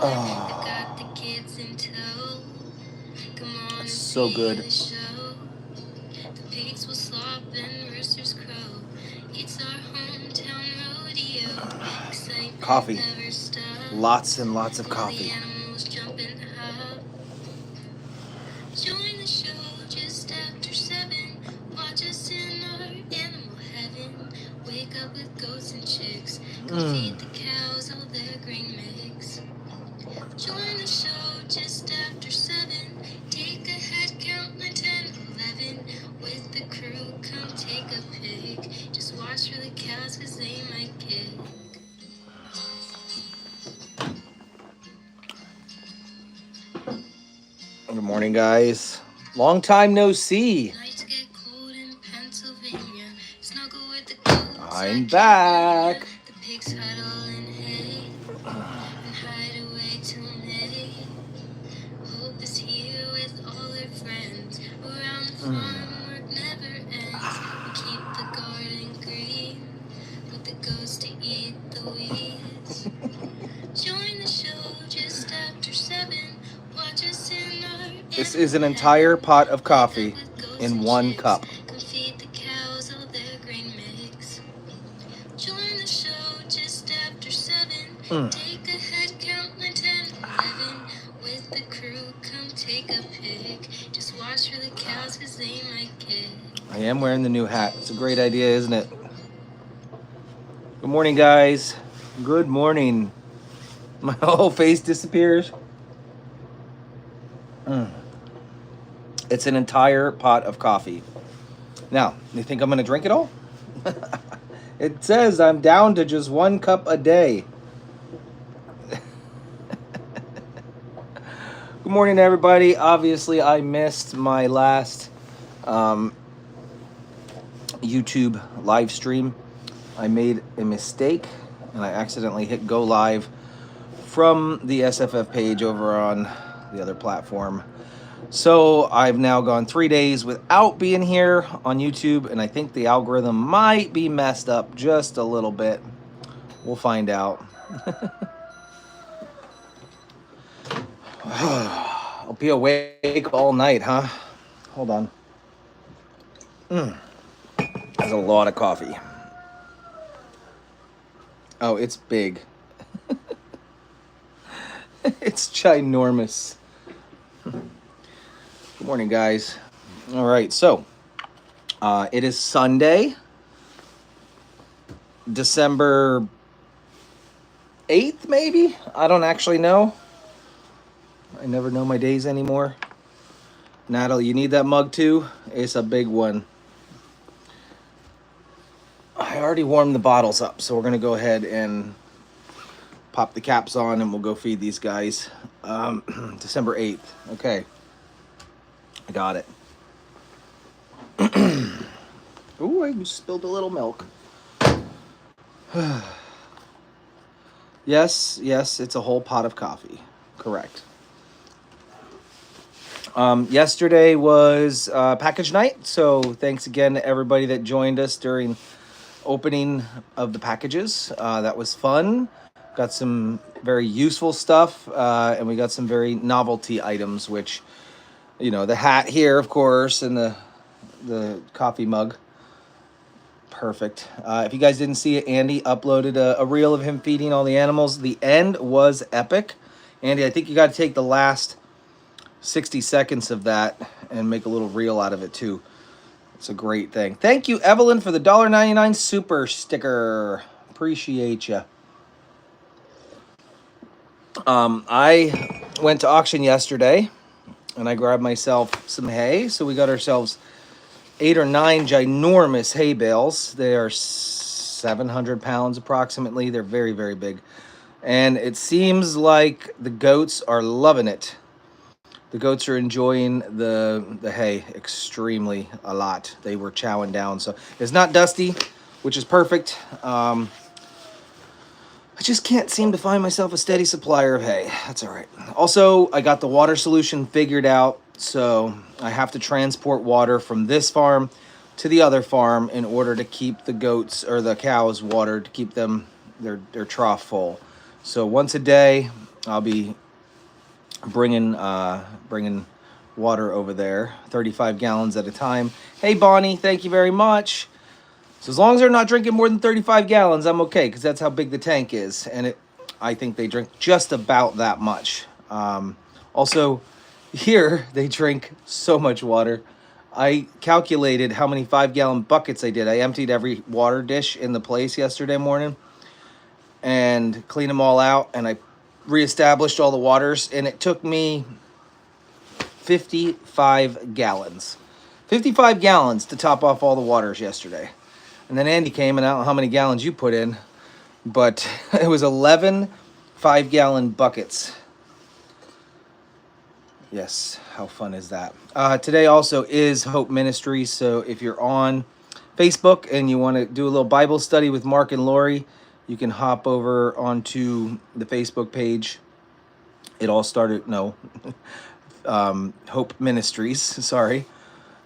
Oh, that's so good. Coffee. Lots and lots of coffee. Mm. Good morning, guys. Long time no see. I'm back. This is an entire pot of coffee in one cup. Mm. I am wearing the new hat. It's a great idea, isn't it? Good morning, guys. Good morning. My whole face disappears. Mm. It's an entire pot of coffee. Now, you think I'm going to drink it all? It says I'm down to just 1 cup a day. Good morning, everybody. Obviously, I missed my last YouTube live stream. I made a mistake and I accidentally hit go live from the SFF page over on the other platform. So I've now gone 3 days without being here on YouTube, and I think the algorithm might be messed up just a little bit. We'll find out. I'll be awake all night, huh? Hold on. That's a lot of coffee. Oh, it's big. It's ginormous. Good morning, guys. All right, so it is Sunday, December 8th, maybe? I don't actually know. I never know my days anymore. Natalie, you need that mug too? It's a big one. I already warmed the bottles up, so we're going to go ahead and pop the caps on and we'll go feed these guys. December 8th. Okay. I got it. Ooh, I spilled a little milk. Yes, it's a whole pot of coffee. Correct. Yesterday was package night, so thanks again to everybody that joined us during opening of the packages. That was fun. Got some very useful stuff, and we got some very novelty items, which, you know, the hat here, of course, and the coffee mug. Perfect. If you guys didn't see it, Andy uploaded a reel of him feeding all the animals. The end was epic. Andy, I think you got to take the last 60 seconds of that and make a little reel out of it too. It's a great thing. Thank you, Evelyn, for the $1.99 super sticker. Appreciate you. I went to auction yesterday and I grabbed myself some hay. So we got ourselves 8 or 9 ginormous hay bales. They are 700 pounds approximately. They're very, very big. And it seems like the goats are loving it. The goats are enjoying the hay extremely a lot. They were chowing down. So it's not dusty, which is perfect. I just can't seem to find myself a steady supplier of hay. That's all right. Also, I got the water solution figured out. So I have to transport water from this farm to the other farm in order to keep the goats or the cows watered, to keep them their trough full. So once a day, I'll be bringing water over there, 35 gallons at a time. Hey, Bonnie, thank you very much. So as long as they're not drinking more than 35 gallons, I'm okay, because that's how big the tank is, and I think they drink just about that much. Also, here they drink so much water. I calculated how many 5-gallon buckets I did. I emptied every water dish in the place yesterday morning and cleaned them all out, and I reestablished all the waters, and it took me 55 gallons. 55 gallons to top off all the waters yesterday. And then Andy came, and I don't know how many gallons you put in, but it was 11 5-gallon buckets. Yes, how fun is that? Today also is Hope Ministries, so if you're on Facebook and you want to do a little Bible study with Mark and Lori, you can hop over onto the Facebook page. It all started, no, Hope Ministries, sorry.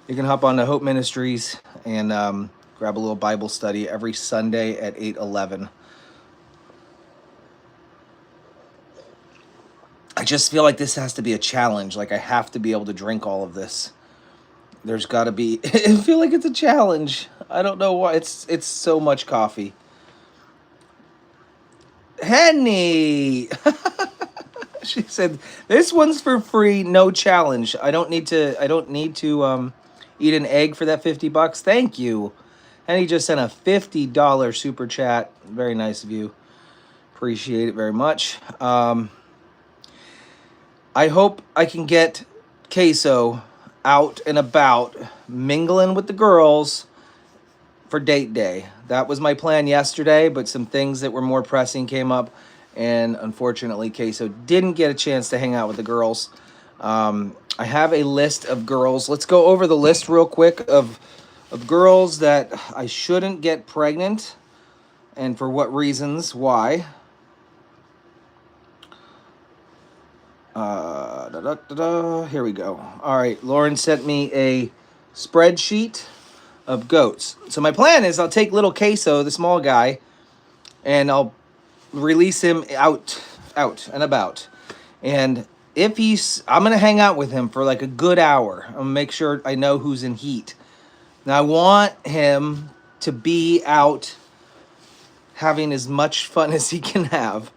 You can hop on to Hope Ministries and grab a little Bible study every Sunday at 8:11. I just feel like this has to be a challenge. Like I have to be able to drink all of this. There's got to be. I feel like it's a challenge. I don't know why. It's so much coffee. Henny, she said this one's for free, no challenge. I don't need to. Eat an egg for that $50. Thank you. Henny just sent a $50 super chat. Very nice of you. Appreciate it very much. I hope I can get Queso out and about, mingling with the girls for date day. That was my plan yesterday, but some things that were more pressing came up, and unfortunately, Queso didn't get a chance to hang out with the girls. I have a list of girls. Let's go over the list real quick of girls that I shouldn't get pregnant, and for what reasons, why. Here we go. All right, Lauren sent me a spreadsheet of goats. So my plan is I'll take little Queso, the small guy, and I'll release him out and about. And if I'm gonna hang out with him for like a good hour. I'm gonna make sure I know who's in heat. Now I want him to be out having as much fun as he can have.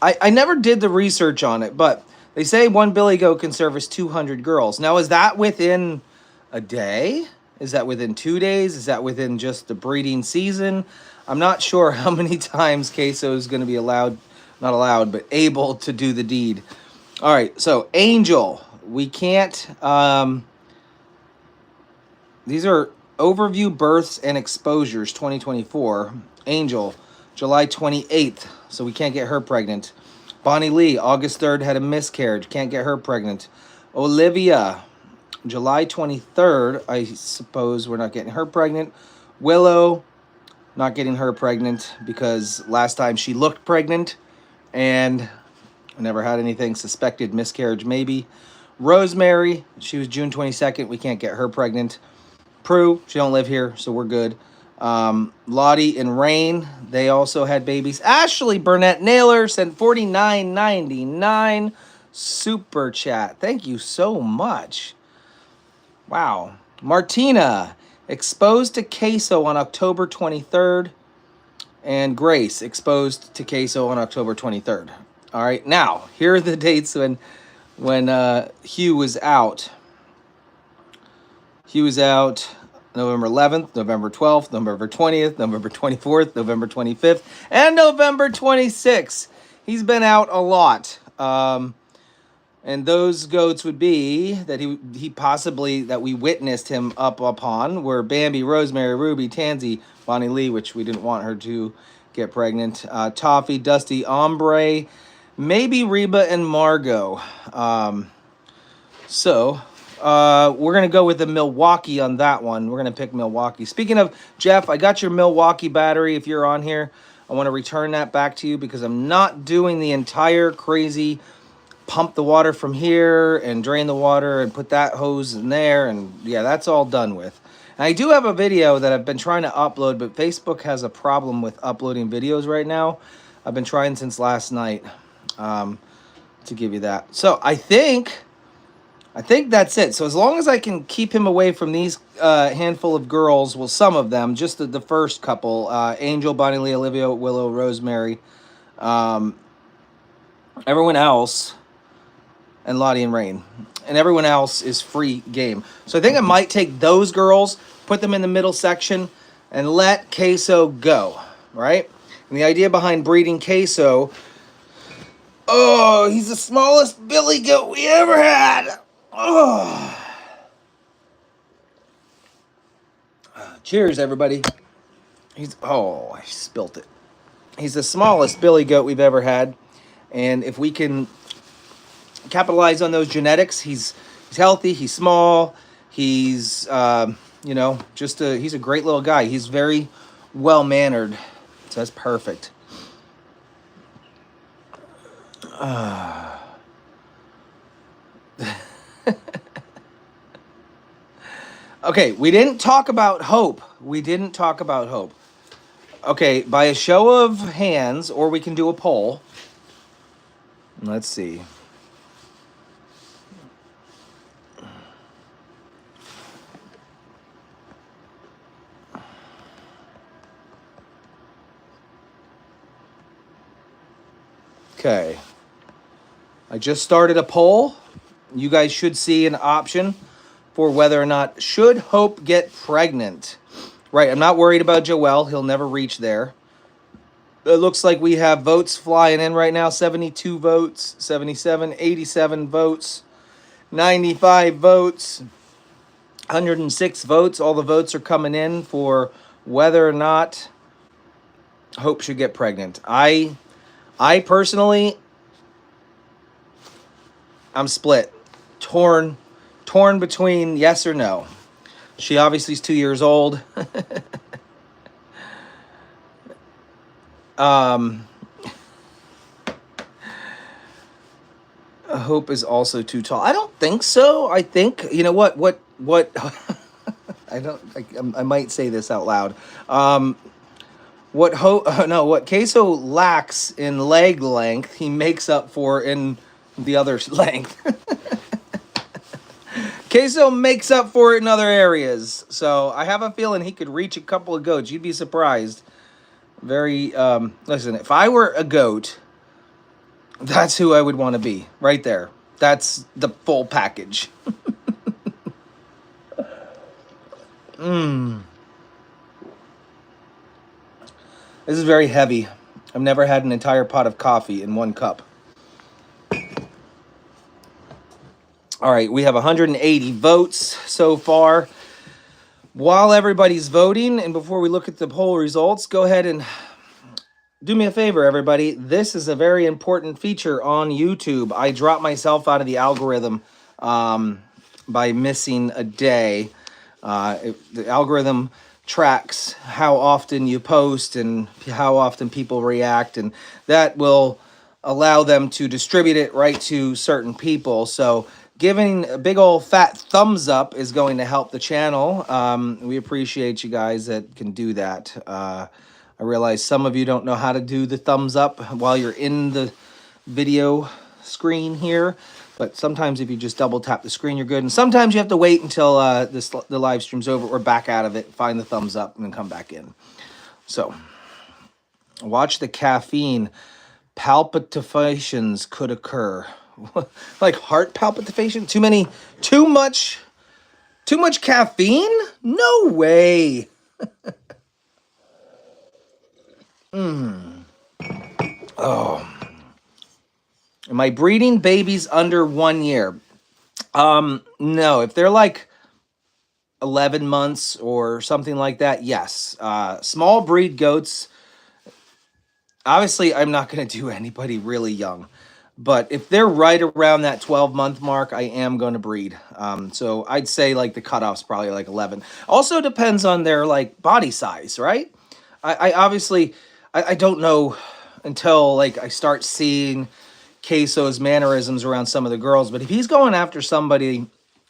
I never did the research on it, but they say one billy goat can service 200 girls. Now, is that within a day? Is that within 2 days? Is that within just the breeding season? I'm not sure how many times Queso is going to be not allowed, but able to do the deed. All right, so Angel, we can't, these are overview births and exposures 2024. Angel, July 28th, so we can't get her pregnant. Bonnie Lee, August 3rd, had a miscarriage. Can't get her pregnant. Olivia, July 23rd, I suppose we're not getting her pregnant. Willow, not getting her pregnant because last time she looked pregnant and never had anything. Suspected miscarriage, maybe. Rosemary, she was June 22nd. We can't get her pregnant. Prue, she don't live here, so we're good. Lottie and Rain, they also had babies. Ashley Burnett Naylor sent $49.99 super chat. Thank you so much. Wow. Martina, exposed to Queso on October 23rd. And Grace, exposed to Queso on October 23rd. All right, now, here are the dates when Hugh was out. Hugh was out November 11th, November 12th, November 20th, November 24th, November 25th, and November 26th. He's been out a lot. And those goats would be that he possibly, that we witnessed him up upon, were Bambi, Rosemary, Ruby, Tansy, Bonnie Lee, which we didn't want her to get pregnant, Toffee, Dusty, Ombre, maybe Reba and Margot. We're going to go with the Milwaukee on that one. We're going to pick Milwaukee. Speaking of, Jeff, I got your Milwaukee battery. If you're on here, I want to return that back to you because I'm not doing the entire crazy pump the water from here and drain the water and put that hose in there. And yeah, that's all done with. And I do have a video that I've been trying to upload, but Facebook has a problem with uploading videos right now. I've been trying since last night to give you that. So I think that's it. So as long as I can keep him away from these handful of girls, well, some of them, just the first couple, Angel, Bonnie Lee, Olivia, Willow, Rosemary, everyone else, and Lottie and Rain. And everyone else is free game. So I think I might take those girls, put them in the middle section, and let Queso go, right? And the idea behind breeding Queso, oh, he's the smallest billy goat we ever had. Oh. Cheers, everybody. I spilt it. He's the smallest billy goat we've ever had. And if we can capitalize on those genetics, he's healthy, he's small, he's he's a great little guy. He's very well mannered, so that's perfect. Okay, we didn't talk about Hope. Okay, by a show of hands, or we can do a poll. Let's see. Okay. I just started a poll. You guys should see an option for whether or not should Hope get pregnant. Right, I'm not worried about Joel. He'll never reach there. It looks like we have votes flying in right now. 72 votes, 77, 87 votes, 95 votes, 106 votes. All the votes are coming in for whether or not Hope should get pregnant. I personally, I'm split. Torn between yes or no. She obviously is 2 years old. Hope is also too tall. I don't think so. I think, you know what I might say this out loud. What Queso lacks in leg length, he makes up for in the other length. Queso makes up for it in other areas. So I have a feeling he could reach a couple of goats. You'd be surprised. Listen, if I were a goat, that's who I would want to be. Right there. That's the full package. This is very heavy. I've never had an entire pot of coffee in one cup. All right, we have 180 votes so far. While everybody's voting, and before we look at the poll results, go ahead and do me a favor, everybody. This is a very important feature on YouTube. I dropped myself out of the algorithm by missing a day. The algorithm tracks how often you post and how often people react, and that will allow them to distribute it right to certain people. So giving a big old fat thumbs up is going to help the channel. We appreciate you guys that can do that. I realize some of you don't know how to do the thumbs up while you're in the video screen here, but sometimes if you just double tap the screen, you're good. And sometimes you have to wait until the live stream's over or back out of it, find the thumbs up, and then come back in. So, watch the caffeine. Palpitations could occur. Like heart palpitation? Too much caffeine? No way. Oh. Am I breeding babies under 1 year? No. If they're like 11 months or something like that, yes. Small breed goats, obviously I'm not going to do anybody really young. But if they're right around that 12-month mark, I am going to breed. So I'd say like the cutoff's probably like 11. Also depends on their like body size, right? I obviously, I don't know until like I start seeing Queso's mannerisms around some of the girls. But if he's going after somebody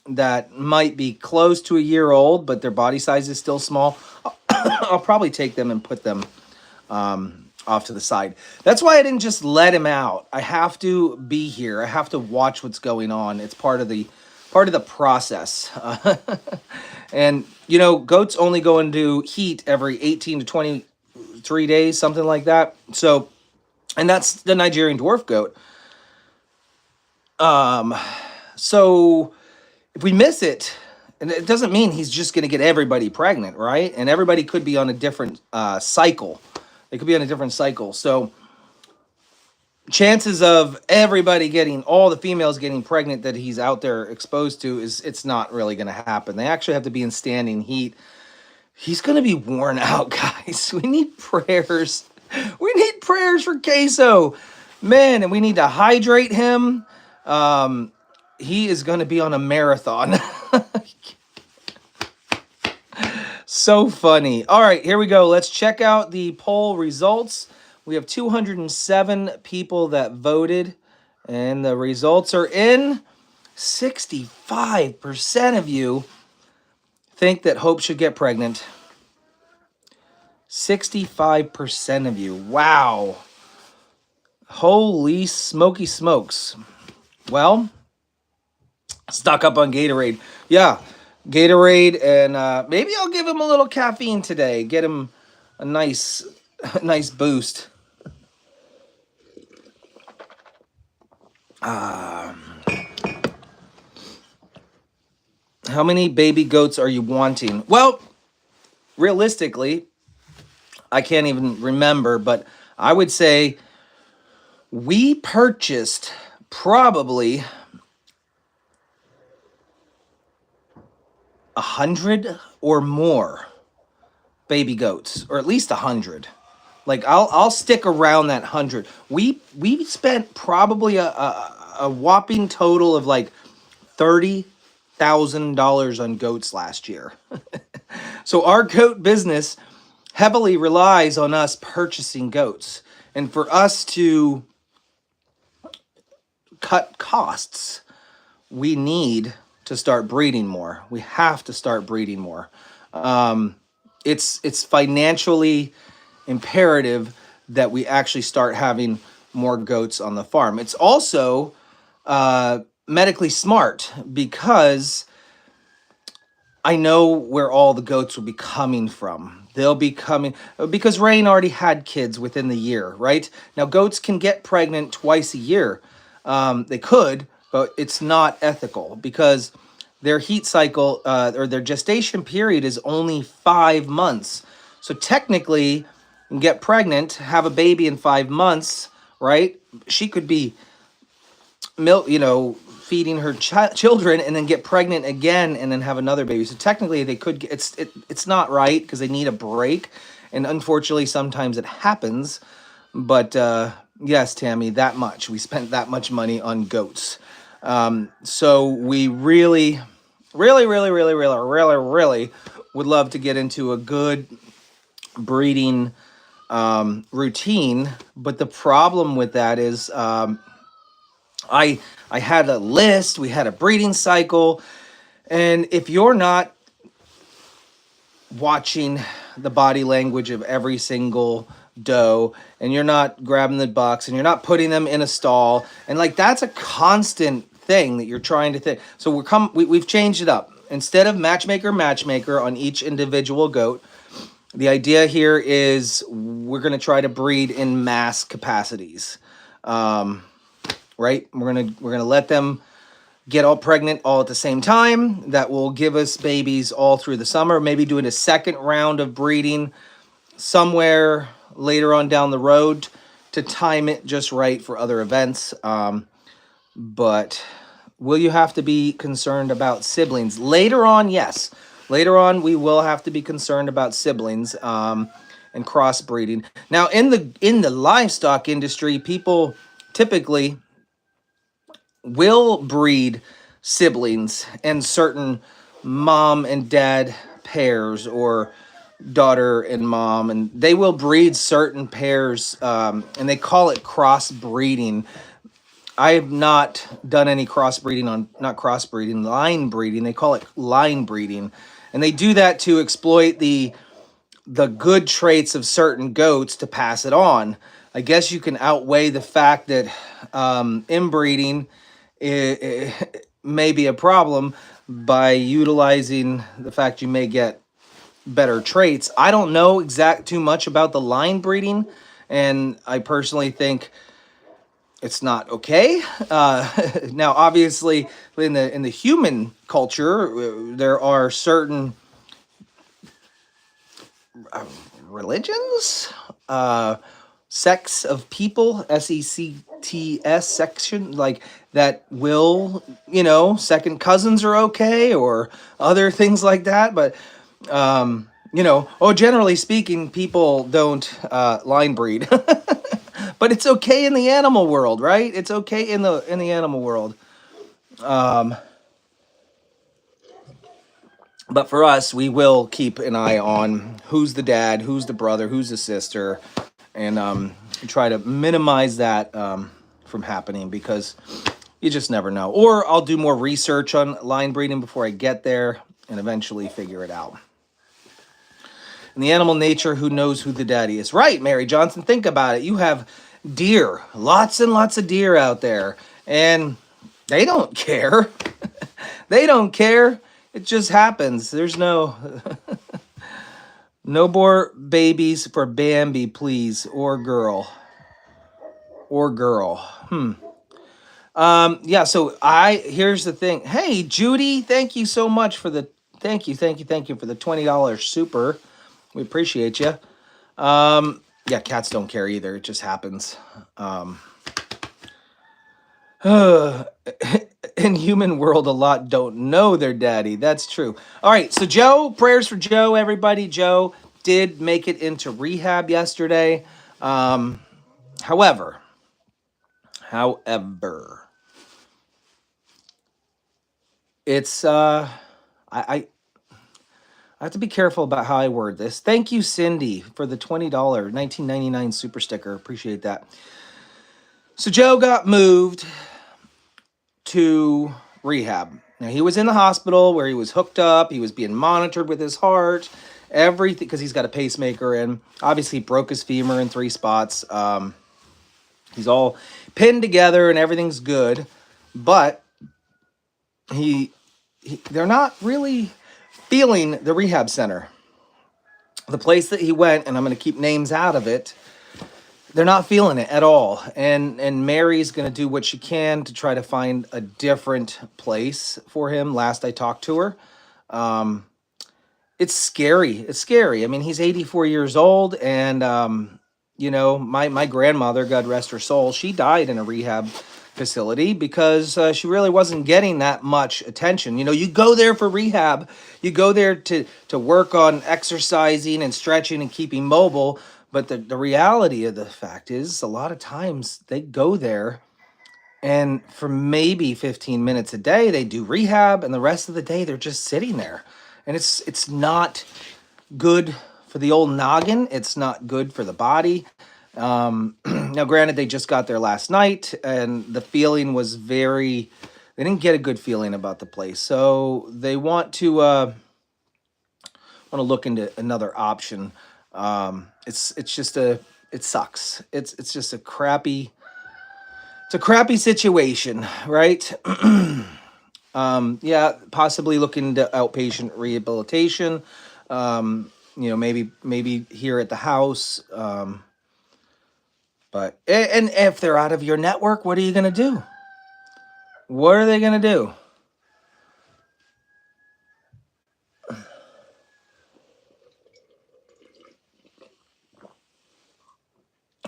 that might be close to a year old, but their body size is still small, I'll probably take them and put them off to the side. That's why I didn't just let him out. I have to be here. I have to watch what's going on. It's part of the process. And you know, goats only go into heat every 18 to 23 days, something like that. So, and that's the Nigerian dwarf goat. Um, so if we miss it, and it doesn't mean he's just going to get everybody pregnant, right? And everybody could be on a different cycle. They could be on a different cycle. So chances of everybody getting, all the females getting pregnant that he's out there exposed to, is it's not really going to happen. They actually have to be in standing heat. He's going to be worn out, guys. We need prayers. We need prayers for Queso, man, and we need to hydrate him. He is going to be on a marathon. So funny. All right, here we go. Let's check out the poll results. We have 207 people that voted, and the results are in. 65% of you think that Hope should get pregnant. 65% of you. Wow. Holy smoky smokes. Well, stock up on Gatorade. Yeah, Gatorade, and maybe I'll give him a little caffeine today. Get him a nice boost. How many baby goats are you wanting? Well, realistically, I can't even remember, but I would say we purchased probably 100 or more baby goats, or at least 100. Like I'll stick around that 100. We spent probably a whopping total of like $30,000 on goats last year. So our goat business heavily relies on us purchasing goats, and for us to cut costs, we need to start breeding more. We have to start breeding more. It's financially imperative that we actually start having more goats on the farm. It's also medically smart, because I know where all the goats will be coming from. They'll be coming because Rain already had kids within the year, right? Now, goats can get pregnant twice a year. They could, but it's not ethical, because their heat cycle or their gestation period is only 5 months. So technically, you can get pregnant, have a baby in 5 months, right? She could be feeding her children, and then get pregnant again, and then have another baby. So technically, they could get, it's not right, because they need a break, and unfortunately, sometimes it happens. But yes, Tammy, that much we spent that much money on goats. So we really, really, really, really, really, really, really would love to get into a good breeding routine. But the problem with that is, I had a list, we had a breeding cycle, and if you're not watching the body language of every single doe, and you're not grabbing the bucks, and you're not putting them in a stall, and like that's a constant thing that you're trying to think. So we've changed it up. Instead of matchmaker on each individual goat, the idea here is we're going to try to breed in mass capacities. Right? We're gonna let them get all pregnant all at the same time. That will give us babies all through the summer. Maybe doing a second round of breeding somewhere later on down the road to time it just right for other events. But will you have to be concerned about siblings later on? Yes, later on we will have to be concerned about siblings and crossbreeding. Now, in the livestock industry, people typically will breed siblings and certain mom and dad pairs, or daughter and mom, and they will breed certain pairs, and they call it crossbreeding. I have not done any crossbreeding not crossbreeding, line breeding. They call it line breeding, and they do that to exploit the the good traits of certain goats to pass it on. I guess you can outweigh the fact that inbreeding may be a problem by utilizing the fact you may get better traits. I don't know too much about the line breeding, and I personally think it's not okay. Now, obviously, in the human culture, there are certain religions, uh, sects of people, sects section, like that will, second cousins are okay, or other things like that. But generally speaking, people don't line breed. But it's okay in the animal world, right? It's okay in the animal world. Um, but for us, we will keep an eye on who's the dad, who's the brother, who's the sister, and try to minimize that from happening, because you just never know. Or I'll do more research on line breeding before I get there and eventually figure it out. In the animal nature, who knows who the daddy is? Right, Mary Johnson, think about it. You have deer, lots and lots of deer out there, and they don't care. They don't care. It just happens. There's no no more babies for Bambi, please, or girl. Or girl. Yeah, so here's the thing. Hey, Judy, thank you so much for the thank you for the $20 super. We appreciate you. Yeah, cats don't care either. It just happens. In human world, a lot don't know their daddy. That's true. All right, so Joe, prayers for Joe, everybody. Joe did make it into rehab yesterday. However, it's I have to be careful about how I word this. Thank you, Cindy, for the $20 1999 super sticker. Appreciate that. So Joe got moved to rehab. Now, he was in the hospital where he was hooked up. He was being monitored with his heart, everything, because he's got a pacemaker in. Obviously, he broke his femur in 3 spots. He's all pinned together and everything's good, but they're not really feeling the rehab center. The place that he went, and I'm going to keep names out of it, they're not feeling it at all. And Mary's going to do what she can to try to find a different place for him. Last I talked to her, it's scary. It's scary. I mean, he's 84 years old, and my grandmother, God rest her soul, she died in a rehab facility because she really wasn't getting that much attention. You go there for rehab, you go there to work on exercising and stretching and keeping mobile. But the reality of the fact is, a lot of times they go there, and for maybe 15 minutes a day, they do rehab, and the rest of the day they're just sitting there. And it's not good for the old noggin. It's not good for the body. Now, granted, they just got there last night, and the feeling was they didn't get a good feeling about the place. So they want to look into another option. It sucks. It's just a crappy situation, right? Yeah, possibly looking into outpatient rehabilitation. Maybe here at the house. But if they're out of your network, what are you gonna do? What are they gonna do?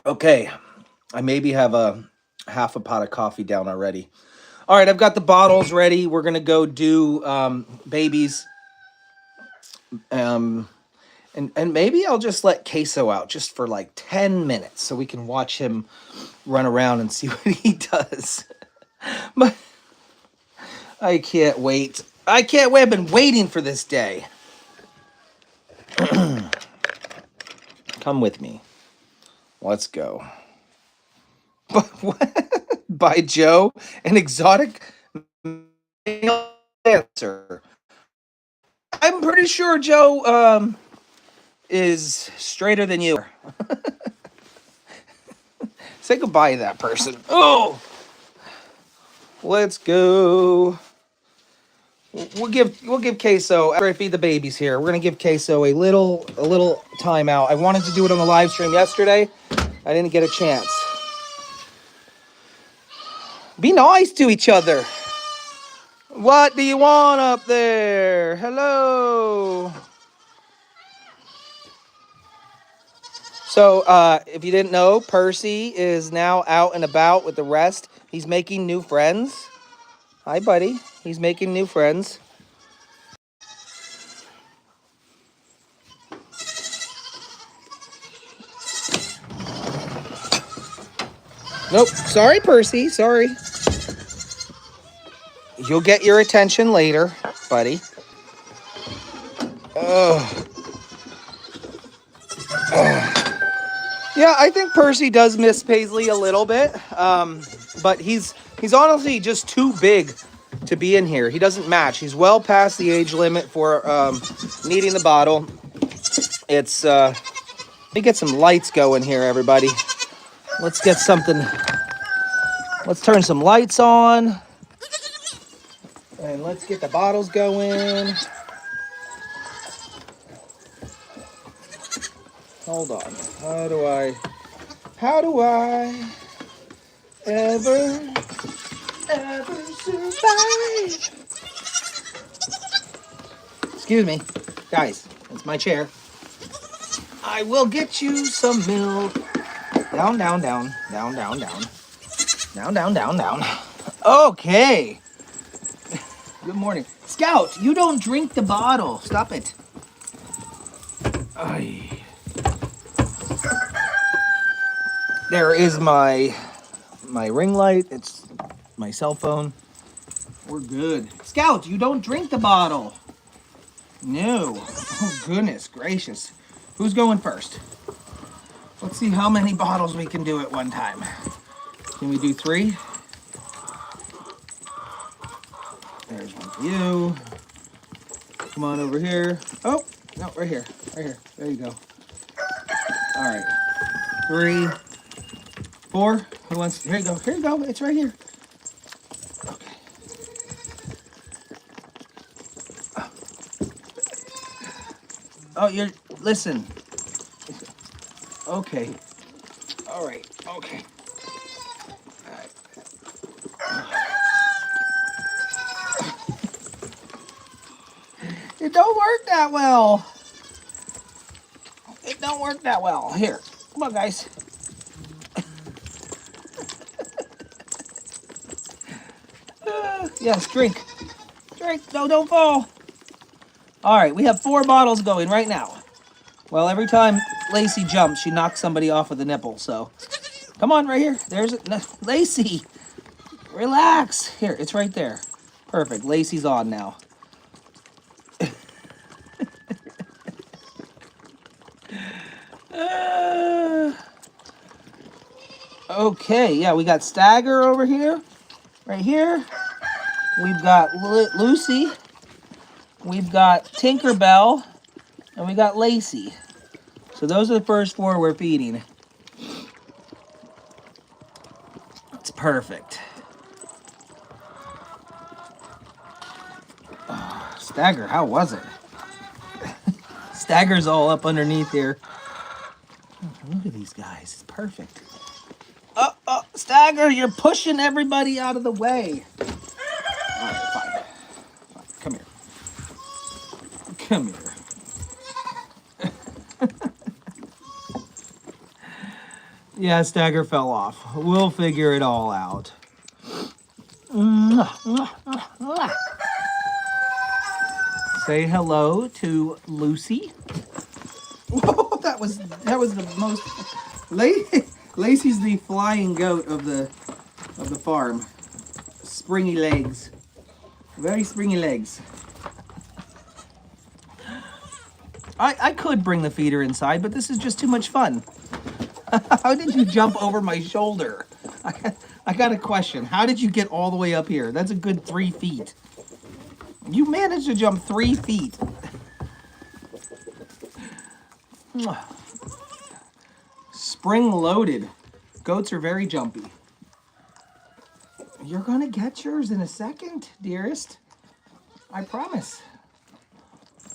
Okay, I maybe have a half a pot of coffee down already. All right, I've got the bottles ready. We're gonna go do babies. And maybe I'll just let Queso out just for like 10 minutes so we can watch him run around and see what he does. But I can't wait. I've been waiting for this day. Come with me. Let's go. By Joe, an exotic male dancer. I'm pretty sure Joe is straighter than you. Say goodbye to that person. Oh, let's go. We'll give Queso, after I feed the babies here, we're gonna give Queso a little timeout. I wanted to do it on the live stream yesterday. I didn't get a chance. Be nice to each other. What do you want up there? Hello. So, if you didn't know, Percy is now out and about with the rest. He's making new friends. Hi, buddy. He's making new friends. Nope. Sorry, Percy. Sorry. You'll get your attention later, buddy. Ugh. Yeah, I think Percy does miss Paisley a little bit, but he's honestly just too big to be in here. He doesn't match. He's well past the age limit for needing the bottle. It's let me get some lights going here, everybody. Let's get something. Let's turn some lights on, and let's get the bottles going. Hold on. How do I ever survive? Excuse me. Guys, it's my chair. I will get you some milk. Down, down, down. Down, down, down. Down, down, down, down. Okay. Good morning. Scout, you don't drink the bottle. Stop it. Ay. There is my ring light. It's my cell phone. We're good. Scout, you don't drink the bottle. No. Oh, goodness gracious. Who's going first? Let's see how many bottles we can do at one time. Can we do 3? There's one for you. Come on over here. Oh, no, right here. Right here. There you go. All right. 3, 4. Who wants? Here you go. Here you go. It's right here. Okay. Oh, listen. Okay. All right. Okay. All right. It don't work that well. It don't work that well. Here. Come on, guys. Yes, drink. Drink. No, don't fall. All right, we have 4 bottles going right now. Well, every time Lacey jumps, she knocks somebody off with a nipple, so. Come on, right here. There's it. No, Lacey. Relax. Here, it's right there. Perfect. Lacey's on now. Okay, yeah, we got Stagger over here. Right here. We've got Lucy. We've got Tinkerbell. And we got Lacey. So those are the first 4 we're feeding. It's perfect. Oh, Stagger, how was it? Stagger's all up underneath here. Oh, look at these guys. It's perfect. Oh, Stagger, you're pushing everybody out of the way. All right, fine. Come here. Come here. Yeah, Stagger fell off. We'll figure it all out. Say hello to Lucy. Whoa, that was the most. Lacey's the flying goat of the farm. Springy legs, very springy legs. I could bring the feeder inside, but this is just too much fun. How did you jump over my shoulder? I got a question. How did you get all the way up here? That's a good 3 feet. You managed to jump 3 feet. Spring loaded. Goats are very jumpy. You're gonna get yours in a second, dearest. I promise.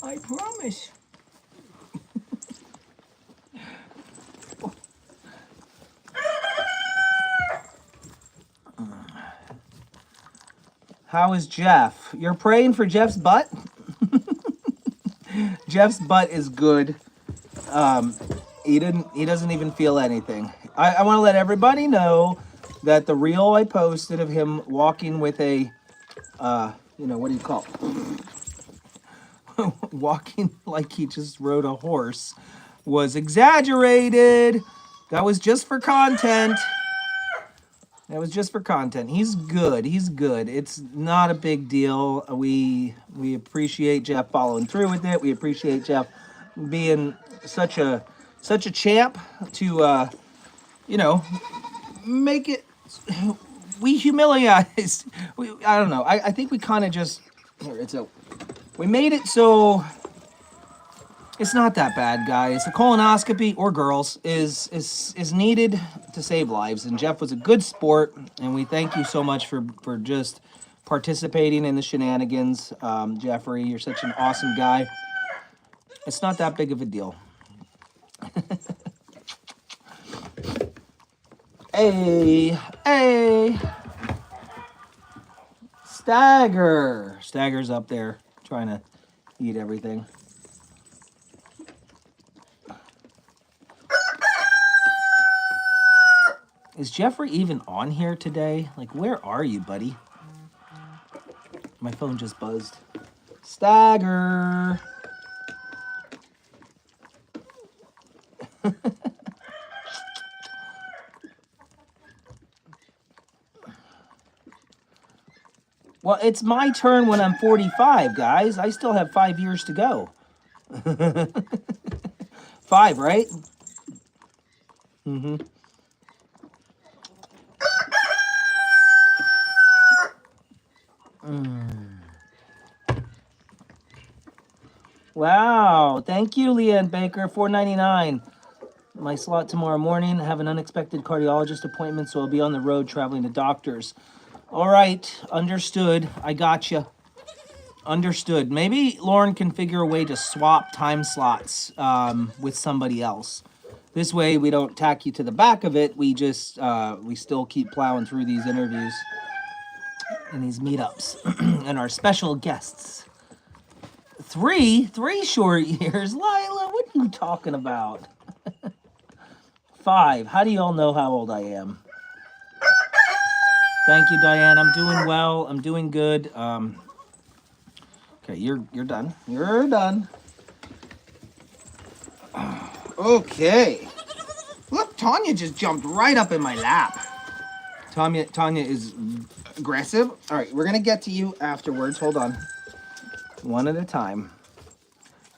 I promise. How is Jeff? You're praying for Jeff's butt? Jeff's butt is good. He doesn't even feel anything. I want to let everybody know that the reel I posted of him walking with a, what do you call it? Walking like he just rode a horse was exaggerated. That was just for content. That was just for content. He's good. He's good. It's not a big deal. We appreciate Jeff following through with it. We appreciate Jeff being such a champ to make it. We humiliate. I don't know. I think we kind of just we made it so it's not that bad, guys. The colonoscopy, or girls, is needed to save lives. And Jeff was a good sport, and we thank you so much for just participating in the shenanigans. Jeffrey, you're such an awesome guy. It's not that big of a deal. Hey. Stagger's up there trying to eat everything. Is Jeffrey even on here today? Like, where are you, buddy? My phone just buzzed. Stagger. Well, it's my turn when I'm 45, guys. I still have 5 years to go. 5, right? Mm-hmm. Wow, thank you, Leanne Baker, $4.99. My slot tomorrow morning. I have an unexpected cardiologist appointment, so I'll be on the road traveling to doctors. All right, understood. I got you. Understood. Maybe Lauren can figure a way to swap time slots with somebody else. This way, we don't tack you to the back of it. We just we still keep plowing through these interviews and these meetups and our special guests. Three short years, Lila. What are you talking about? 5. How do you all know how old I am? Thank you, Diane. I'm doing well. I'm doing good. Okay, you're done. You're done. Okay. Look, Tanya just jumped right up in my lap. Tanya is aggressive. All right, we're gonna get to you afterwards. Hold on. One at a time.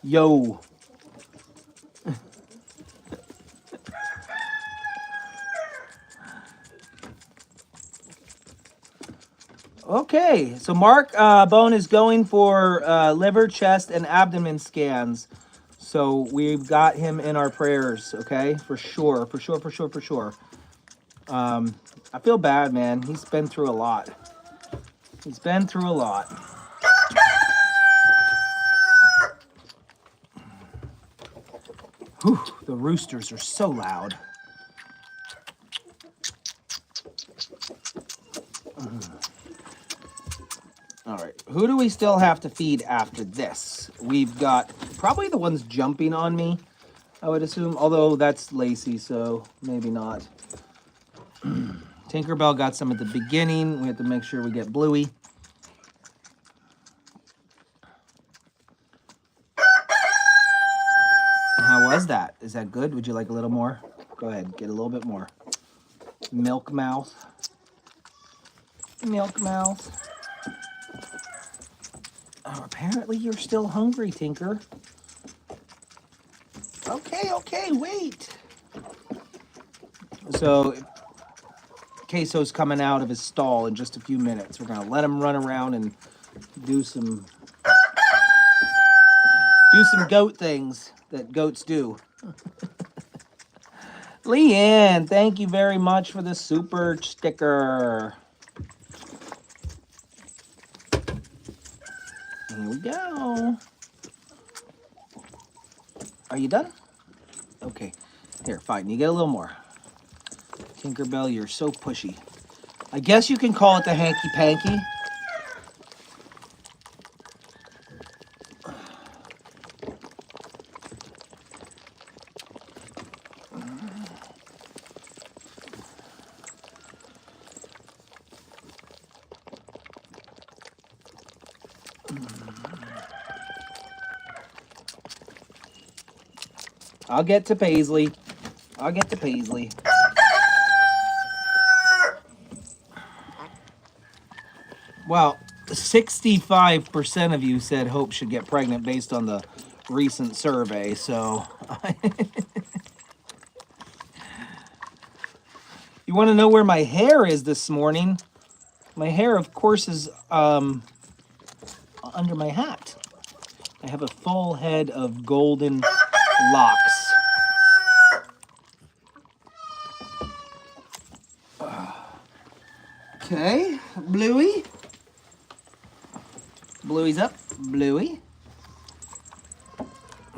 Yo. Okay, so Mark Bone is going for liver, chest, and abdomen scans. So we've got him in our prayers, okay? For sure. I feel bad, man. He's been through a lot. Whew, the roosters are so loud. All right, who do we still have to feed after this? We've got probably the ones jumping on me, I would assume, although that's Lacey, so maybe not. Tinkerbell got some at the beginning. We have to make sure we get Bluey. How was that? Is that good? Would you like a little more? Go ahead, get a little bit more. Milk mouth. Oh, apparently you're still hungry, Tinker. Okay, wait. So, Queso's coming out of his stall in just a few minutes. We're gonna let him run around and do some goat things that goats do. Leanne, thank you very much for the super sticker. Here we go. Are you done? Okay. Here, fine. You get a little more. Tinkerbell, you're so pushy. I guess you can call it the hanky-panky. I'll get to Paisley. I'll get to Paisley. Well, 65% of you said Hope should get pregnant based on the recent survey, so... You want to know where my hair is this morning? My hair, of course, is under my hat. I have a full head of golden locks. Okay, Bluey. Bluey's up. Bluey.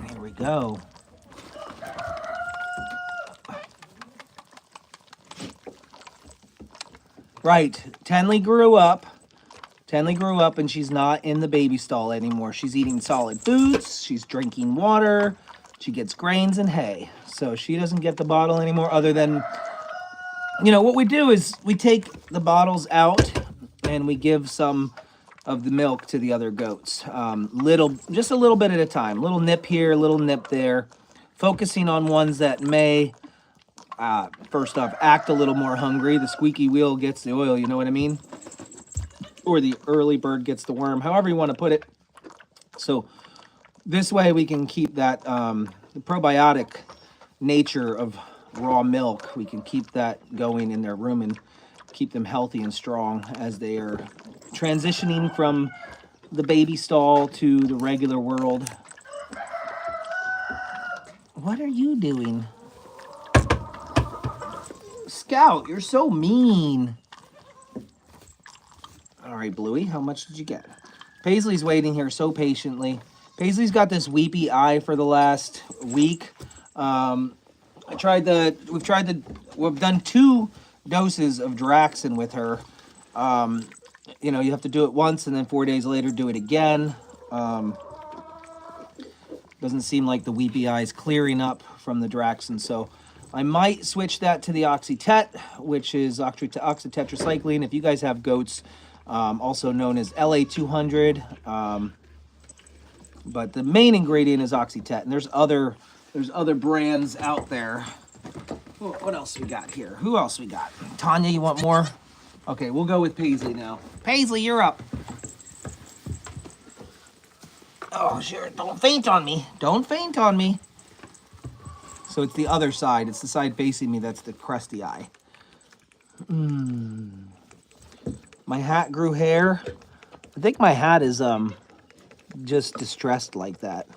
Here we go. Right, Tenley grew up. Tenley grew up and she's not in the baby stall anymore. She's eating solid foods. She's drinking water. She gets grains and hay. So she doesn't get the bottle anymore other than, you know, what we do is we take the bottles out and we give some of the milk to the other goats. Just a little bit at a time. Little nip here, little nip there. Focusing on ones that may, first off, act a little more hungry. The squeaky wheel gets the oil, you know what I mean? Or the early bird gets the worm, however you want to put it. So this way we can keep that the probiotic nature of raw milk. We can keep that going in their room and keep them healthy and strong as they are transitioning from the baby stall to the regular world. What are you doing? Scout, you're so mean. All right, Bluey, how much did you get? Paisley's waiting here so patiently. Paisley's got this weepy eye for the last week. We've done 2 doses of Draxin with her. You know, you have to do it once and then 4 days later do it again. Doesn't seem like the weepy eye is clearing up from the Draxin, so I might switch that to the Oxytet, which is oxytetracycline. If you guys have goats, also known as LA200, but the main ingredient is Oxytet, and there's other brands out there. What else we got here? Who else we got? Tanya, you want more? Okay, we'll go with Paisley now. Paisley, you're up. Oh, sure. Don't faint on me. Don't faint on me. So it's the other side. It's the side facing me that's the crusty eye. My hat grew hair. I think my hat is just distressed like that.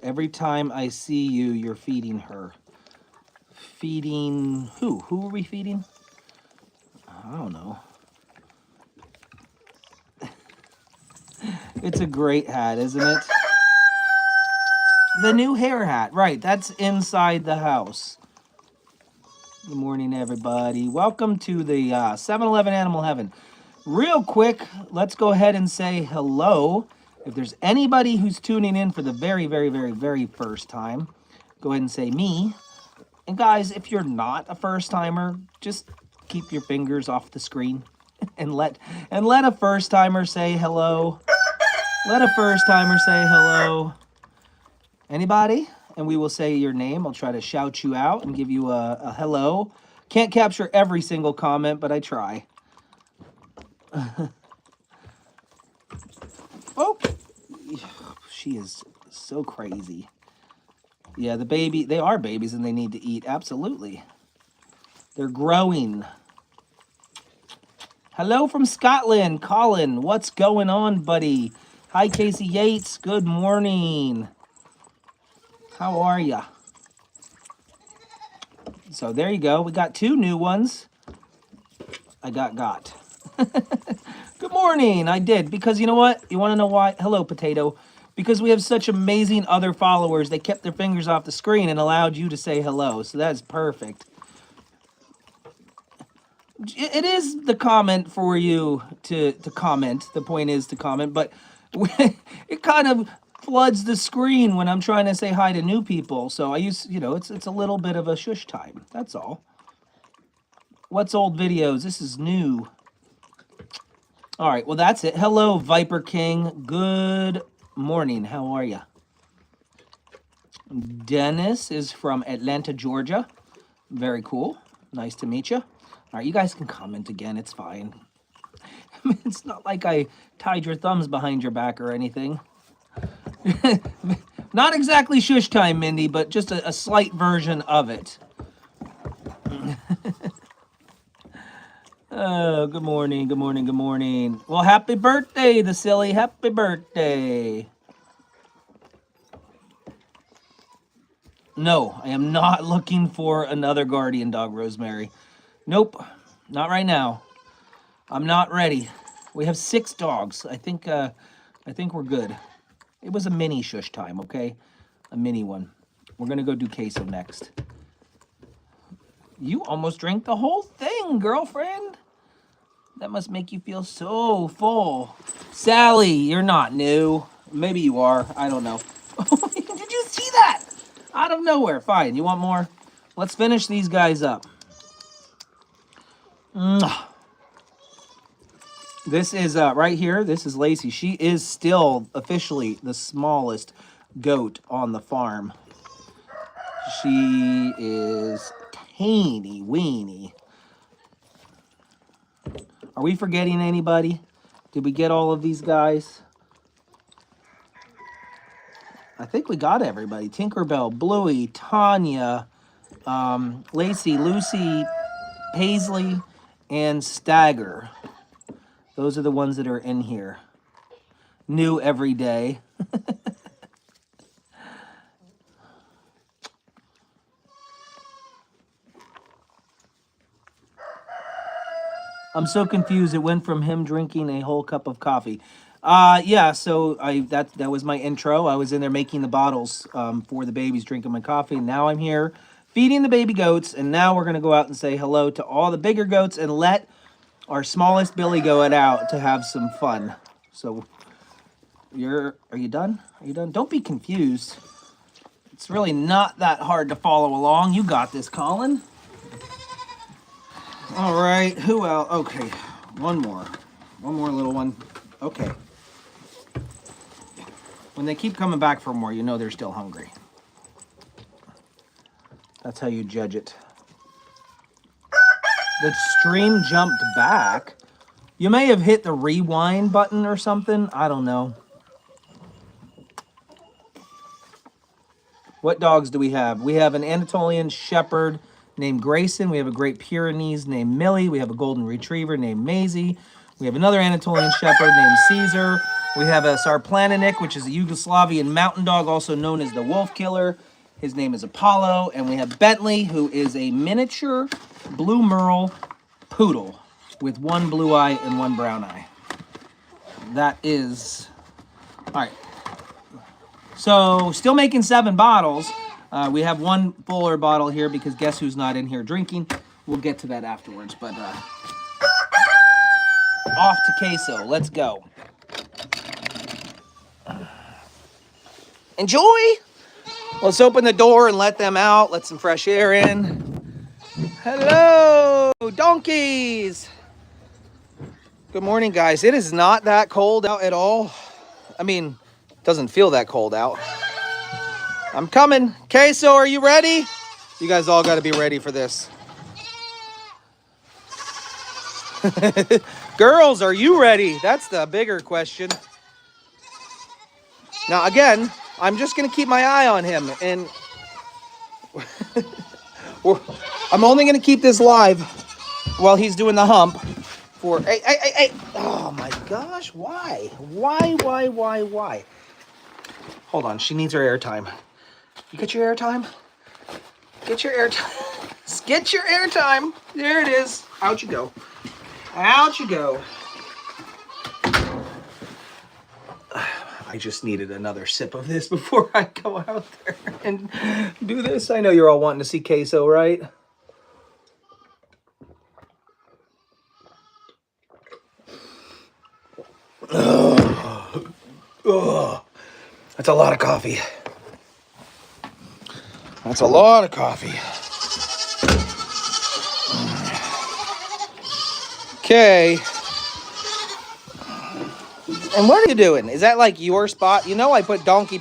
Every time I see you, you're feeding her. Feeding who? Who are we feeding? I don't know. It's a great hat, isn't it? The new hair hat. Right, that's inside the house. Good morning, everybody. Welcome to the 7-Eleven Animal Heaven. Real quick, let's go ahead and say hello. If there's anybody who's tuning in for the very, very, very, very first time, go ahead and say me. And guys, if you're not a first-timer, just keep your fingers off the screen and let a first-timer say hello. Let a first-timer say hello. Anybody? And we will say your name. I'll try to shout you out and give you a hello. Can't capture every single comment, but I try. Oh, she is so crazy. Yeah, the baby, they are babies and they need to eat. Absolutely. They're growing. Hello from Scotland, Colin. What's going on, buddy? Hi, Casey Yates. Good morning. How are ya? So there you go. We got 2 new ones. I got. Good morning. I did, because you know what? You want to know why? Hello, Potato. Because we have such amazing other followers. They kept their fingers off the screen and allowed you to say hello. So that's perfect. It is the comment for you to comment. The point is to comment, but it kind of floods the screen when I'm trying to say hi to new people. So I use, it's a little bit of a shush time. That's all. What's old videos? This is new. All right, well, that's it. Hello, Viper King. Good morning. How are you? Dennis is from Atlanta, Georgia. Very cool. Nice to meet you. All right, you guys can comment again. It's fine. I mean, it's not like I tied your thumbs behind your back or anything. Not exactly shush time, Mindy, but just a slight version of it. Oh, good morning, good morning, good morning. Well, happy birthday, the silly. Happy birthday. No, I am not looking for another guardian dog, Rosemary. Nope, not right now. I'm not ready. We have 6 dogs. I think we're good. It was a mini shush time, okay? A mini one. We're gonna go do queso next. You almost drank the whole thing, girlfriend. That must make you feel so full. Sally, you're not new. Maybe you are. I don't know. Did you see that? Out of nowhere. Fine. You want more? Let's finish these guys up. This is right here. This is Lacey. She is still officially the smallest goat on the farm. She is teeny weeny. Are we forgetting anybody? Did we get all of these guys? I think we got everybody. Tinkerbell, Bluey, Tanya, Lacey, Lucy, Paisley, and Stagger. Those are the ones that are in here. New every day. I'm so confused. It went from him drinking a whole cup of coffee. Yeah, so that was my intro. I was in there making the bottles for the babies, drinking my coffee. And now I'm here feeding the baby goats. And now we're going to go out and say hello to all the bigger goats and let our smallest Billy goat out to have some fun. So are you done? Are you done? Don't be confused. It's really not that hard to follow along. You got this, Colin. All right, who else? Okay, one more little one. Okay. When they keep coming back for more, you know they're still hungry. That's how you judge it. The stream jumped back. You may have hit the rewind button or something. I don't know. What dogs do we have? We have an Anatolian Shepherd named Grayson. We have a Great Pyrenees named Millie. We have a Golden Retriever named Maisie. We have another Anatolian Shepherd named Caesar. We have a Sarplaninik, which is a Yugoslavian mountain dog, also known as the Wolf Killer. His name is Apollo. And we have Bentley, who is a miniature blue merle poodle with one blue eye and one brown eye. That is... All right. So, still making 7 bottles. We have one fuller bottle here because guess who's not in here drinking? We'll get to that afterwards, but off to queso. Let's go. Enjoy! Let's open the door and let them out. Let some fresh air in. Hello, donkeys! Good morning, guys. It is not that cold out at all. I mean, it doesn't feel that cold out. I'm coming. Queso, are you ready? You guys all got to be ready for this. Girls, are you ready? That's the bigger question. Now, again, I'm just going to keep my eye on him. And I'm only going to keep this live while he's doing the hump. Hey. Oh my gosh, why? Why? Hold on, she needs her airtime. You get your airtime? Get your airtime. Get your airtime. There it is. Out you go. Out you go. I just needed another sip of this before I go out there and do this. I know you're all wanting to see Queso, right? Oh, that's a lot of coffee. That's a lot of coffee. Okay. And what are you doing? Is that like your spot? You know I put donkey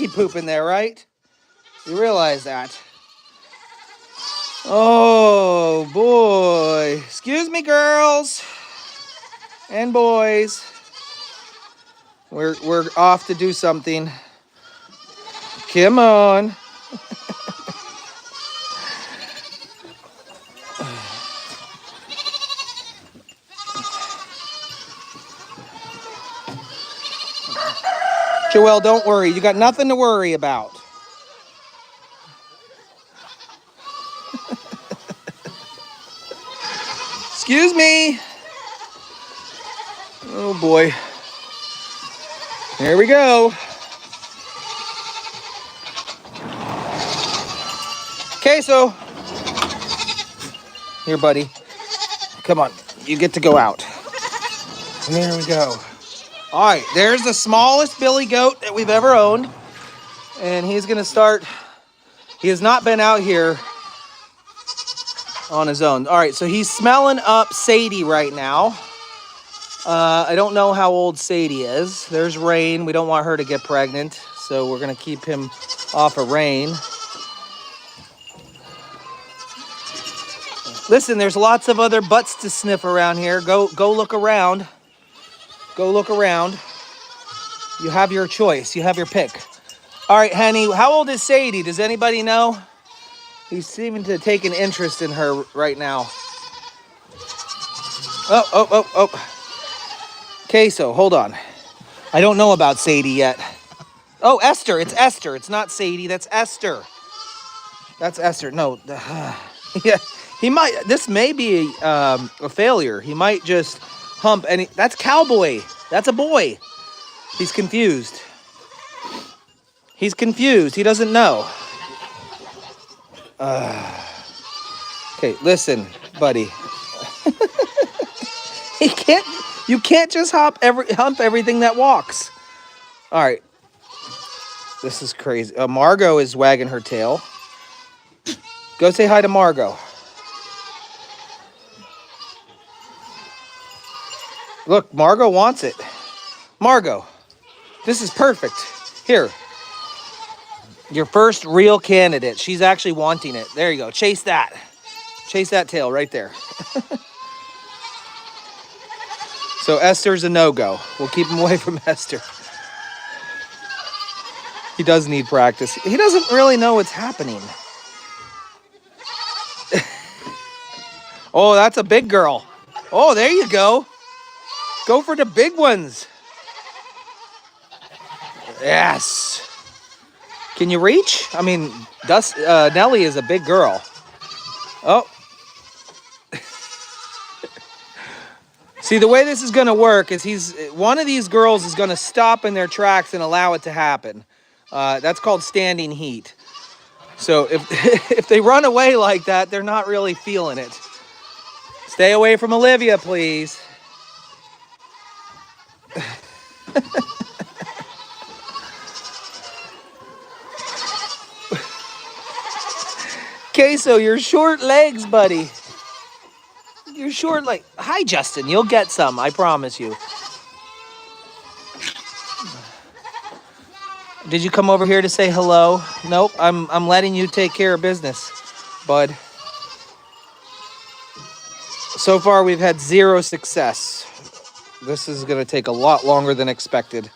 poop in there, right? You realize that. Oh boy. Excuse me, girls and boys. We're off to do something. Come on. Joelle, don't worry. You got nothing to worry about. Excuse me. Oh boy. Here we go. Queso. Here, buddy. Come on. You get to go out. And there we go. All right. There's the smallest billy goat that we've ever owned. And he's going to start. He has not been out here on his own. All right. So he's smelling up Sadie right now. I don't know how old Sadie is. There's Rain. We don't want her to get pregnant. So we're going to keep him off of Rain. Listen, there's lots of other butts to sniff around here. Go look around. Go look around. You have your choice. You have your pick. All right, honey, how old is Sadie? Does anybody know? He's seeming to take an interest in her right now. Oh. Queso, hold on. I don't know about Sadie yet. Oh, Esther. It's Esther. It's not Sadie. That's Esther. That's Esther. No. Yeah. He might. This may be a failure. He might just hump any. That's Cowboy. That's a boy. He's confused. He's confused. He doesn't know. Okay, listen, buddy. He can't. You can't just hump everything that walks. All right. This is crazy. Margot is wagging her tail. Go say hi to Margot. Look, Margot wants it. Margot, this is perfect. Here. Your first real candidate. She's actually wanting it. There you go. Chase that. Chase that tail right there. So Esther's a no-go. We'll keep him away from Esther. He does need practice. He doesn't really know what's happening. Oh, that's a big girl. Oh, there you go. Go for the big ones. Yes. Can you reach? I mean, Nellie is a big girl. Oh. See, the way this is going to work is one of these girls is going to stop in their tracks and allow it to happen. That's called standing heat. So if they run away like that, they're not really feeling it. Stay away from Olivia, please. Queso, your short legs, buddy. Your short legs. Hi, Justin. You'll get some. I promise you. Did you come over here to say hello? Nope. I'm letting you take care of business, bud. So far, we've had zero success. This is going to take a lot longer than expected.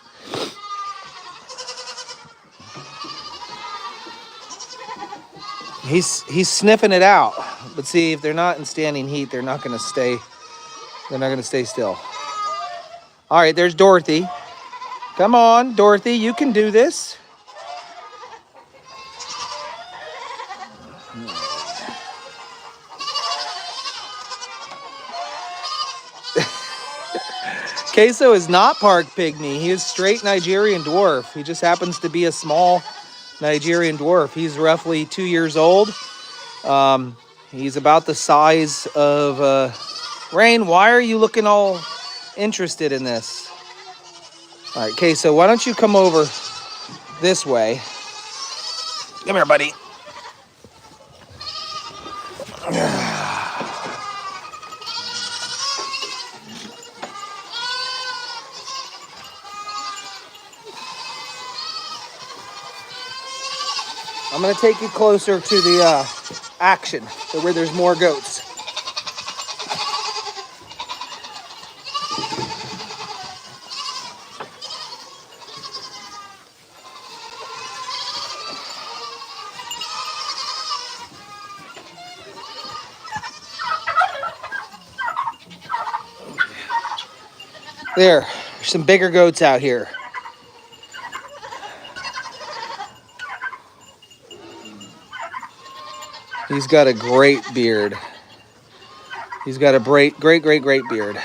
He's sniffing it out. But see, if they're not in standing heat, they're not going to stay They're not going to stay still. All right, there's Dorothy. Come on, Dorothy, you can do this. Queso is not park pygmy. He is straight Nigerian dwarf. He just happens to be a small Nigerian dwarf. He's roughly 2 years old. He's about the size of Rain. Why are you looking all interested in this? All right, Queso, why don't you come over this way? Come here, buddy. I'm going to take you closer to the action, so where there's more goats. There's some bigger goats out here. He's got a great beard. He's got a great beard.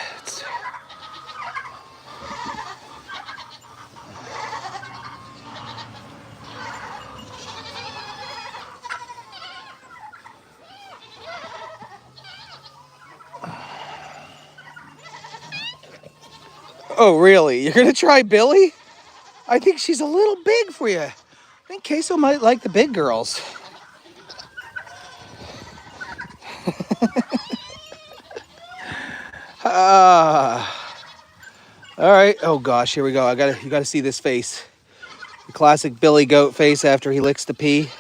Oh, really? You're gonna try Billy? I think she's a little big for you. I think Queso might like the big girls. All right. Oh gosh, here we go. You gotta see this face. The classic Billy goat face after he licks the pee.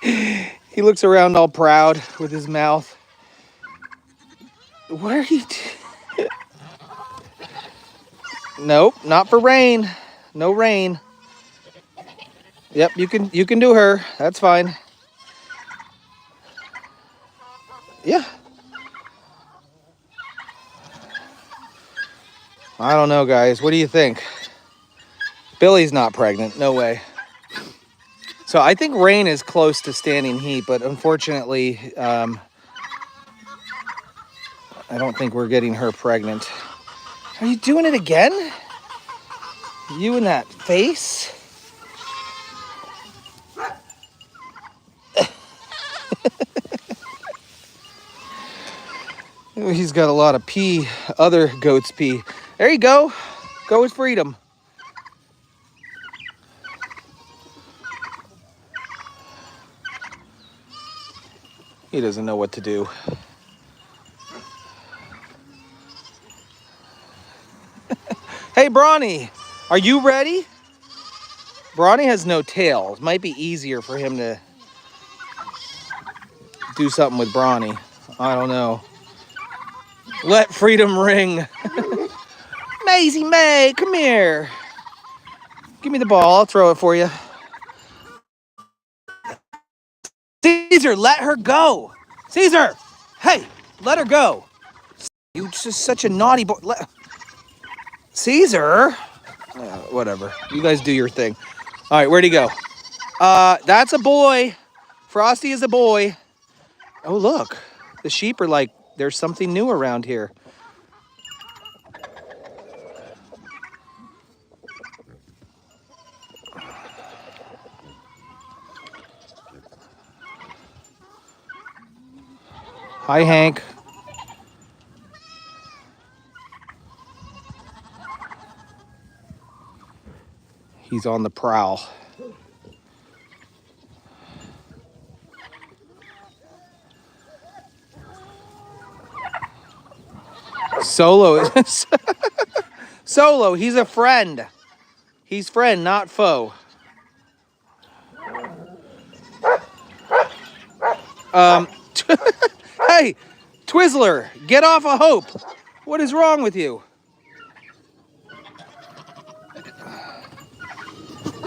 He looks around all proud with his mouth. What are you doing? Nope, not for Rain. No Rain. Yep, you can do her. That's fine. Yeah. I don't know, guys. What do you think? Billy's not pregnant. No way. So I think Rain is close to standing heat, but unfortunately, I don't think we're getting her pregnant. Are you doing it again? You and that face? He's got a lot of pee. Other goats pee. There you go. Go with freedom. He doesn't know what to do. Hey, Brawny, are you ready? Brawny has no tail. It might be easier for him to do something with Brawny. I don't know. Let freedom ring. Maisie May, come here. Give me the ball. I'll throw it for you. Caesar, let her go. Caesar, hey, let her go. You're just such a naughty boy. Caesar. Whatever. You guys do your thing. All right, where'd he go? That's a boy. Frosty is a boy. Oh, look. The sheep are like, there's something new around here. Hi, Hank. He's on the prowl. Solo. Solo, he's a friend. He's friend, not foe. Hey, Twizzler, get off of Hope. What is wrong with you?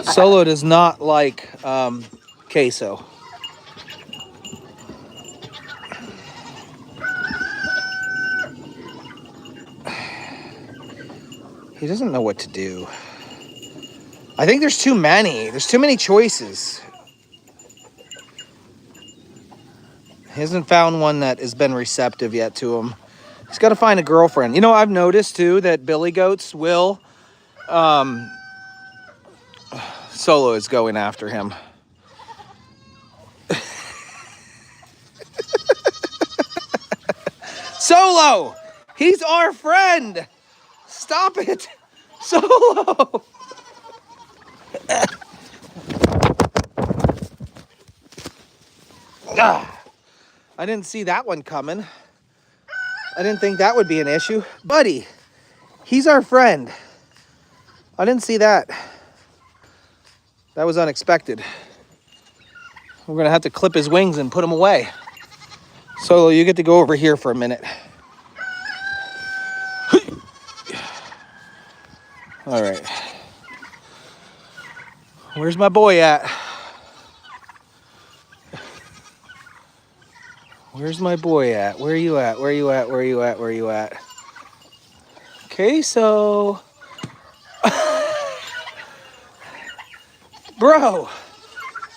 Solo does not like Queso. He doesn't know what to do. I think there's too many. There's too many choices. He hasn't found one that has been receptive yet to him. He's got to find a girlfriend. You know, I've noticed too that billy goats will... Solo is going after him. Solo! He's our friend! Stop it! Solo! I didn't see that one coming. I didn't think that would be an issue. Buddy, he's our friend. I didn't see that. That was unexpected. We're gonna have to clip his wings and put him away. Solo, you get to go over here for a minute. All right. Where's my boy at? Where's my boy at? Where are you at? Where are you at? Where are you at? Where are you at? Queso. Bro.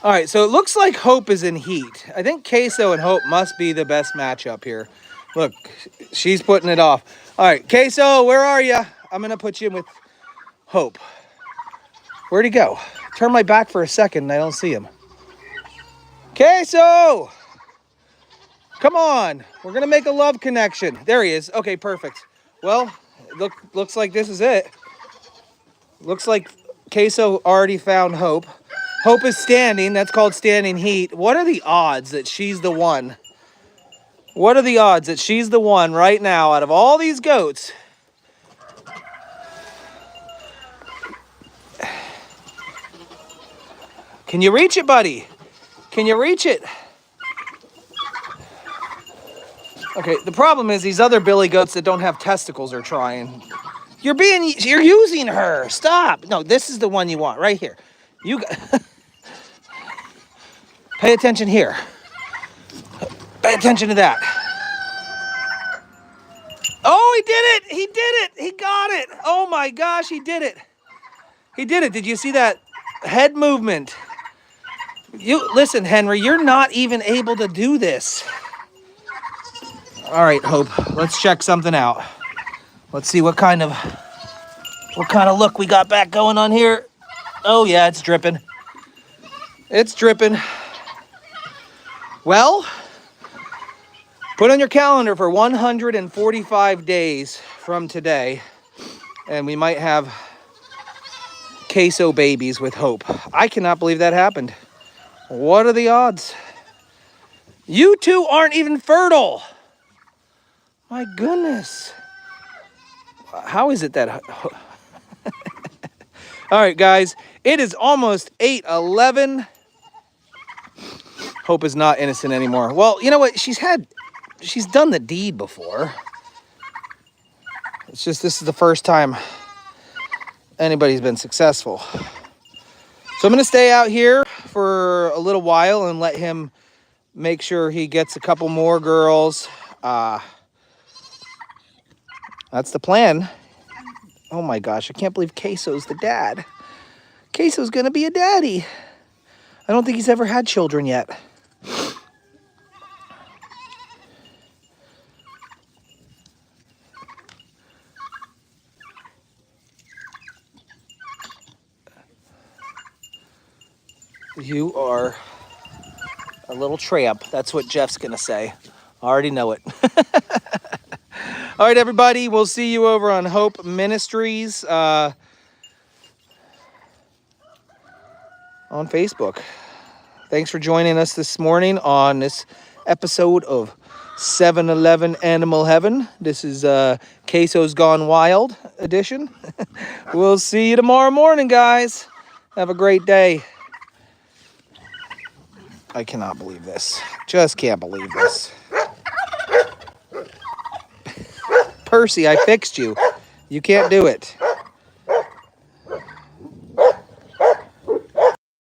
All right, so it looks like Hope is in heat. I think Queso and Hope must be the best matchup here. Look, she's putting it off. All right, Queso, where are you? I'm going to put you in with Hope. Where'd he go? Turn my back for a second and I don't see him. Queso! Come on. We're going to make a love connection. There he is. Okay, perfect. Well, looks like this is it. Looks like Queso already found Hope. Hope is standing. That's called standing heat. What are the odds that she's the one? What are the odds that she's the one right now out of all these goats? Can you reach it, buddy? Can you reach it? Okay, the problem is these other billy goats that don't have testicles are trying. You're using her. Stop. No, this is the one you want right here. You pay attention here. Pay attention to that. Oh, he did it. He did it. He got it. Oh my gosh, he did it. He did it. Did you see that head movement? You listen, Henry, you're not even able to do this. All right, Hope, let's check something out. Let's see what kind of look we got back going on here. Oh yeah, it's dripping. It's dripping. Well, put on your calendar for 145 days from today, and we might have Queso babies with Hope. I cannot believe that happened. What are the odds? You two aren't even fertile. My goodness. How is it that... All right, guys. It is almost 8:11. Hope is not innocent anymore. Well, you know what? She's done the deed before. It's just this is the first time anybody's been successful. So I'm going to stay out here for a little while and let him make sure he gets a couple more girls. That's the plan. Oh my gosh, I can't believe Queso's the dad. Queso's gonna be a daddy. I don't think he's ever had children yet. You are a little tramp. That's what Jeff's gonna say. I already know it. All right, everybody. We'll see you over on Hope Ministries on Facebook. Thanks for joining us this morning on this episode of 7-Eleven Animal Heaven. This is Queso's Gone Wild edition. We'll see you tomorrow morning, guys. Have a great day. I cannot believe this. Just can't believe this. Percy, I fixed you. You can't do it.